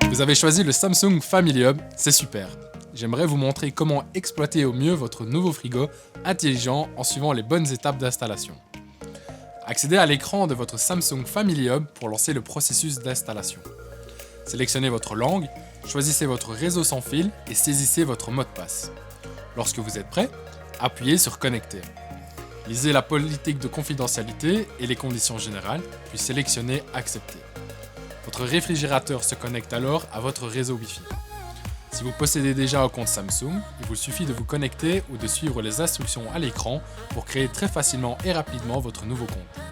Vous avez choisi le Samsung Family Hub, c'est super. J'aimerais vous montrer comment exploiter au mieux votre nouveau frigo intelligent en suivant les bonnes étapes d'installation. Accédez à l'écran de votre Samsung Family Hub pour lancer le processus d'installation. Sélectionnez votre langue, choisissez votre réseau sans fil et saisissez votre mot de passe. Lorsque vous êtes prêt, appuyez sur Connecter. Lisez la politique de confidentialité et les conditions générales, puis sélectionnez Accepter. Votre réfrigérateur se connecte alors à votre réseau Wi-Fi. Si vous possédez déjà un compte Samsung, il vous suffit de vous connecter ou de suivre les instructions à l'écran pour créer très facilement et rapidement votre nouveau compte.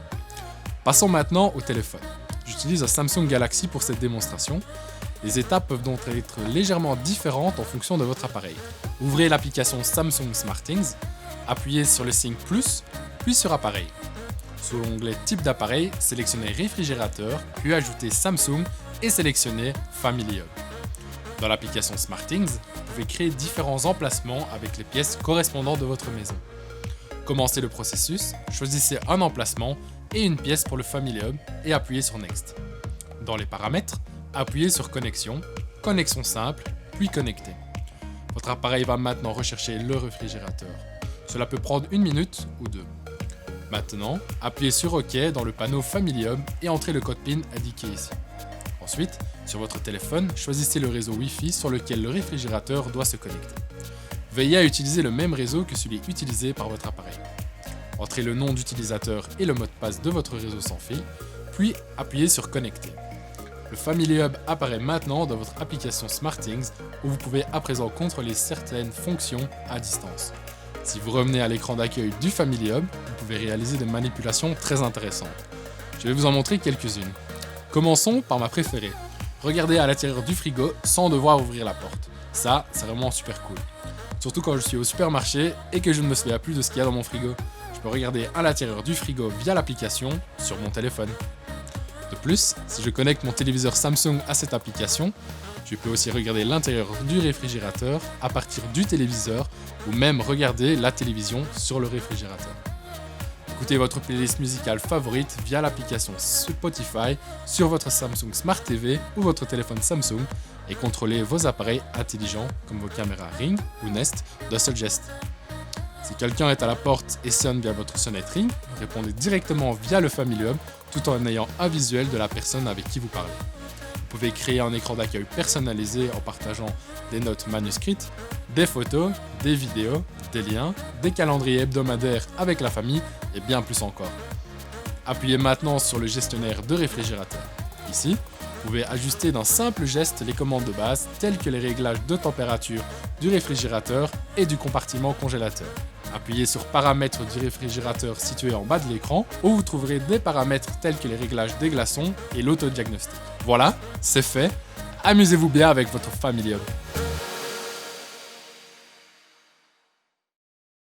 Passons maintenant au téléphone. J'utilise un Samsung Galaxy pour cette démonstration. Les étapes peuvent donc être légèrement différentes en fonction de votre appareil. Ouvrez l'application Samsung SmartThings, appuyez sur le signe plus, puis sur Appareil. Sous l'onglet Type d'appareil, sélectionnez Réfrigérateur, puis ajoutez Samsung et sélectionnez Family Hub. Dans l'application SmartThings, vous pouvez créer différents emplacements avec les pièces correspondantes de votre maison. Commencez le processus, choisissez un emplacement et une pièce pour le Family Hub et appuyez sur Next. Dans les paramètres, appuyez sur Connexion, Connexion simple, puis Connecter. Votre appareil va maintenant rechercher le réfrigérateur. Cela peut prendre 1 minute ou 2. Maintenant, appuyez sur OK dans le panneau Family Hub et entrez le code PIN indiqué ici. Ensuite, sur votre téléphone, choisissez le réseau Wi-Fi sur lequel le réfrigérateur doit se connecter. Veillez à utiliser le même réseau que celui utilisé par votre appareil. Entrez le nom d'utilisateur et le mot de passe de votre réseau sans fil, puis appuyez sur Connecter. Le Family Hub apparaît maintenant dans votre application SmartThings où vous pouvez à présent contrôler certaines fonctions à distance. Si vous revenez à l'écran d'accueil du Family Hub, vous pouvez réaliser des manipulations très intéressantes. Je vais vous en montrer quelques-unes. Commençons par ma préférée. Regardez à l'intérieur du frigo sans devoir ouvrir la porte. Ça, c'est vraiment super cool. Surtout quand je suis au supermarché et que je ne me souviens plus de ce qu'il y a dans mon frigo. Je peux regarder à l'intérieur du frigo via l'application sur mon téléphone. De plus, si je connecte mon téléviseur Samsung à cette application, je peux aussi regarder l'intérieur du réfrigérateur à partir du téléviseur ou même regarder la télévision sur le réfrigérateur. Écoutez votre playlist musicale favorite via l'application Spotify sur votre Samsung Smart TV ou votre téléphone Samsung et contrôlez vos appareils intelligents comme vos caméras Ring ou Nest d'un seul geste. Si quelqu'un est à la porte et sonne via votre sonnette Ring, répondez directement via le Family Hub tout en ayant un visuel de la personne avec qui vous parlez. Vous pouvez créer un écran d'accueil personnalisé en partageant des notes manuscrites, des photos, des vidéos, des liens, des calendriers hebdomadaires avec la famille et bien plus encore. Appuyez maintenant sur le gestionnaire de réfrigérateur. Ici, vous pouvez ajuster d'un simple geste les commandes de base telles que les réglages de température du réfrigérateur et du compartiment congélateur. Appuyez sur Paramètres du réfrigérateur situé en bas de l'écran où vous trouverez des paramètres tels que les réglages des glaçons et l'autodiagnostic. Voilà, c'est fait. Amusez-vous bien avec votre Family Hub.